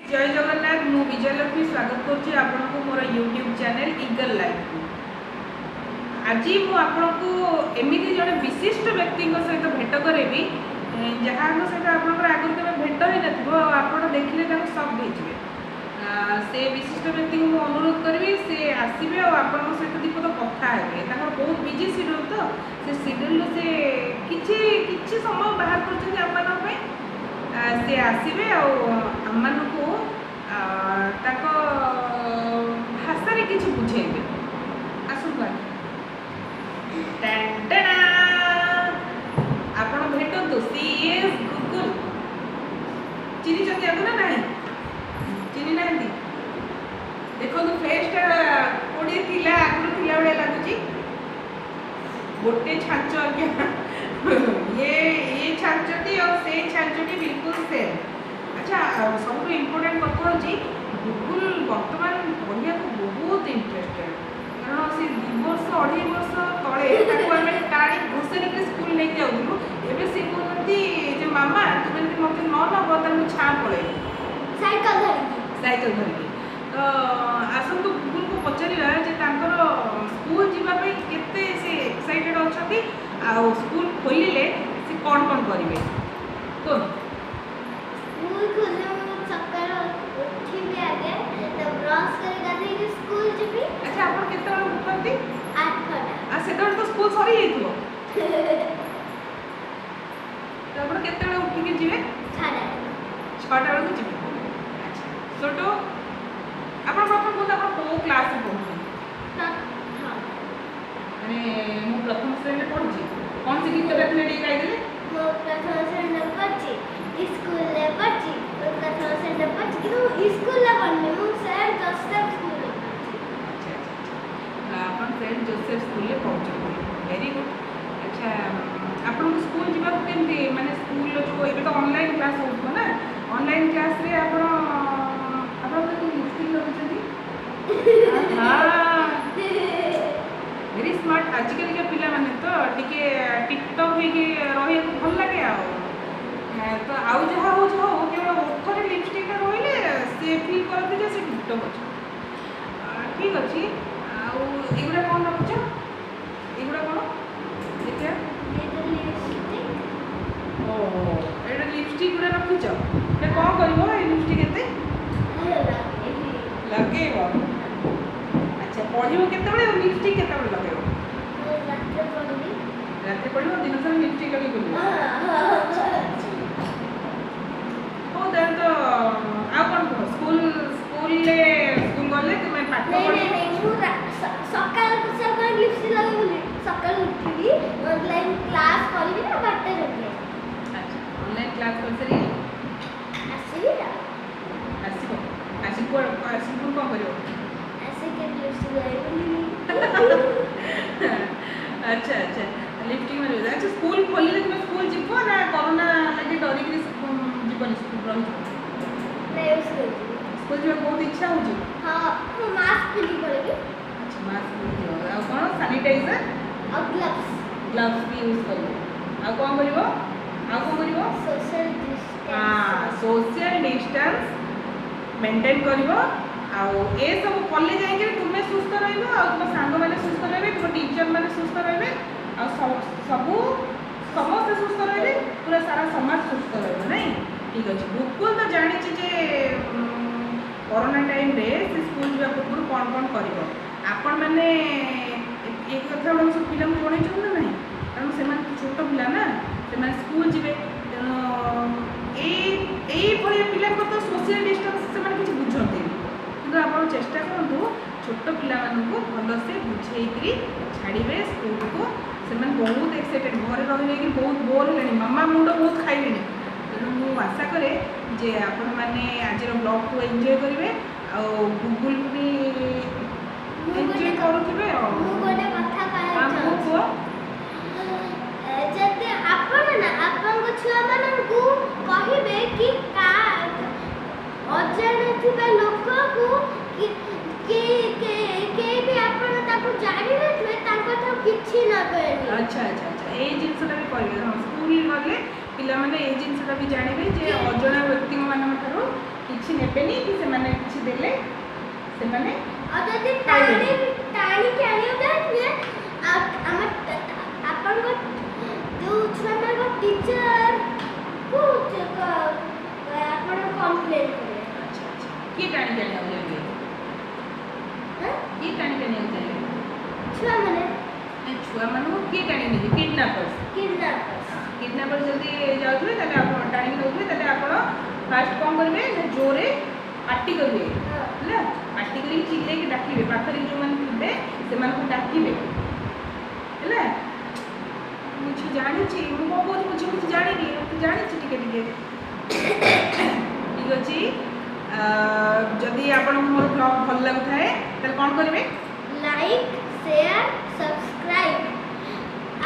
जय जगन्नाथ मु विजयलक्ष्मी स्वागत करुँच आपको मोर यूट्यूब चैनल ईगल लाइफ को। आज मुझे एमती जड़े विशिष्ट व्यक्ति सहित भेट करेबी जहाँ सहित आगर के भेट ही आप देखिले सब देखे से विशिष्ट व्यक्ति को अनुरोध करी से आसवे आप सहित दीपद कथा है बहुत बिजी शेड्यूल तो से शेड्यूल से किछि समय बाहर कर से आसवे आम को भाषा किसी बुझेबे आसतु आप भेटतु CS गुगुल चिन्ह ना ना चिन्ह ना देखो फेसटा कोड़े आगुरी थी भाई लगुच गोटे छांच आज्ञा ये छांचटी और से छांचटी बिल्कुल सेम। अच्छा सब इम्पोर्टेंट कथा हूँ गुगुल बर्तमान पढ़िया को बहुत इंटरेस्टेड कारण से 2 वर्ष 2.5 वर्ष तले टाणी घोषणी स्कूल नहीं जाऊँ एवं सी कहते मामा तुम मत न नब तो छा पड़े साइकेल धरिकी तो आसतु गुगुल को पचारा स्कूल जावाई केते से एक्साइटेड अच्छा स्कूल खोलिले से कौन कौन करेंगे कौन स्कूल खोले सकाळ उठिबे आगे तो ब्रश कर गाधे के स्कूल जीबी। अच्छा आपण केते बळे उठंती 8 आ सेते तो स्कूल सरी जाइतो तो आपण केते बळे उठी के जीवे 6टा बळे जीवे। अच्छा सोटो आपण प्रथम को आपण को क्लास में पढु हां अरे मु प्रथम श्रेणी में पढुची कौन सी गीत गाते थे गाई देले मो प्रथम श्रेणी में पढची स्कूल ले पढची प्रथम श्रेणी में पढची कि स्कूल ला पढनी मु सेंट जोसेफ स्कूल में पढची। अच्छा अपन सेंट जोसेफ स्कूल ले पढची वेरी गुड। अच्छा अपन स्कूल जीवा केमती माने स्कूल जो एबे तो ऑनलाइन क्लास होतो ना ऑनलाइन क्लास रे अपन तो मुश्किल लगुचंती हां वेरी स्मार्ट आजिकल के पिला माने तो टिके टिकटॉक हे के रहे भल लगे तो आउ जहा हो केवल ओठरे लिपस्टिक रोइले से फील करते जे से टिकटॉक अछि ठीक अछि आउ एगुडा कोन रखछ एगुडा कोन देखिया ये लिपस्टिक ओ एटा लिपस्टिक गुडा रखछ ते कोन करबो ए लिपस्टिक एते लगेबो। अच्छा पढिबो केते बळे लिपस्टिक केते बळे लगेबो रात पढ़ो दिन सारा लिपस्टिक लगे बोल ओ देन तो आ कोन स्कूल ले स्कूल गले तुम पाठ नहीं मु सकाळ लिपस्टिक लगे बोली सकाळ उठिबी ऑनलाइन क्लास करबी ना बाटे जबे। अच्छा ऑनलाइन क्लास कर सरी आसीबी ना आसी कोन करियो ऐसे के लिपस्टिक लगे बोली अच्छा अच्छा लिफ्टिंग में रहता अच्छा स्कूल खोलिले तुम स्कूल जीवो ना कोरोना लगे डरी के जीवन स्कूल रही नहीं स्कूल जीवा बहुत इच्छा हो जी। हां मु मास्क पिली पड़ेगी। अच्छा मास्क पिली आ कोन सैनिटाइजर और ग्लव्स भी यूज करियो आ कोन करियो सोशल डिस्टेंस हां सोशल डिस्टेंस मेंटेन करियो आ ए सब कॉलेज जाई के तुमे सुस्थ रहइबो आ तुम सांग माने सुस्थ रहबे तुम टीचर माने सुस्थ रहबे आ सबू समस्त सुस्थ रहे पूरा सारा समाज सुस्थ रहा नहीं ठीक अच्छे गुगुल तो जानी जे कोरोना टाइम रे से स्कूल जा पूर्व कौन कौन कर आपण मैंने एक कथा गुड़ा सब पिला जन ना ना कारण से छोट पिला ना से स्कूल जी ये पिला तो सोशल डिस्टेंस से किसी बुझते कि आप चेष्टा करूँ छोट पिला भल से बुझे छाड़े स्कूल को से बहुत एक्साइटेड घरे रही कि बहुत बोर है मामा मुंड बहुत खाइले तेणु मुझे आशा करे जे आपण मैंने आज ब्लॉग को एंजॉय करेंगे गुगुल भी एंजॉय करुवे जदि आपण ना आपण को छुआ मानन को कहिबे कि का अजाने थिबा लोक को कि के भी आपण ताको जानि नथबे ताको तो किछि न कहबे। अच्छा अच्छा अच्छा ए जिनसटा भी कहबे हां स्कूल गले पिला माने ए जिनसटा भी जानिबे जे अजଣା व्यक्ति मान ठारो କିଛି ନେବେନି କି ସେମାନେ କିଛି ଦେଲେ ସେମାନେ ଆଉ ଯଦି ଟାଣିକି ଆଣିବାକୁ ଯାଇଥିଲେ ଆପଣଙ୍କ ଯୋଉ ଛୁଆମାନଙ୍କ ଟିଚରକୁ ଆପଣ କମ୍ପ୍ଲେନ୍ କରିବେ। ଆଚ୍ଛା ଆଚ୍ଛା କିଏ ଟାଣିକି ଆଣିବାକୁ ଚାହିଁବେ? କିଏ ଟାଣିକି ଆଣିବାକୁ ଚାହିଁବେ? ଛୁଆମାନେ ଛୁଆମାନଙ୍କୁ କିଏ ଟାଣିକି ନେବେ? କିଡନାପର୍ସ ଯଦି ଯାଉଥିବେ ତାହେଲେ ଆପଣ ଟାଣିକି ନେଉଥିବେ ତାହେଲେ ଆପଣ ଫାଷ୍ଟ କ'ଣ କରିବେ ନା ଜୋରରେ ପାଟି କରିବେ ହେଲା, ପାଟି କରିକି ଚିଲେଇକି ଡାକିବେ, ପାଖରେ ଯେଉଁମାନେ ଥିବେ ସେମାନଙ୍କୁ ଡାକିବେ ହେଲା। ମୁଁ କିଛି ଜାଣିଛି, ମୁଁ କ'ଣ କହୁଛି ମୁଁ କିଛି ଜାଣିନି, ମୁଁ ଜାଣିଛି ଟିକେ ଟିକେ ଠିକ୍ ଅଛି। ଯଦି ଆପଣଙ୍କୁ ମୋର ବ୍ଲଗ୍ ଭଲ ଲାଗୁଥାଏ ତାହେଲେ କ'ଣ କରିବେ? ଲାଇକ୍, ସେୟାର, ସବସ୍କ୍ରାଇବ୍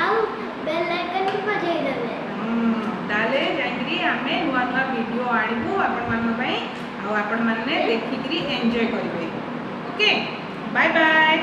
ଆଉ ବେଲ୍ ଆଇକନ୍ ବଜାଇ ଦେବେ। ତାହେଲେ ଯାଇକିରି ଆମେ ନୂଆ ନୂଆ ଭିଡ଼ିଓ ଆଣିବୁ ଆପଣମାନଙ୍କ ପାଇଁ, ଆଉ ଆପଣମାନେ ଦେଖିକିରି ଏନ୍ଜୟ କରିବେ। Okay, bye bye.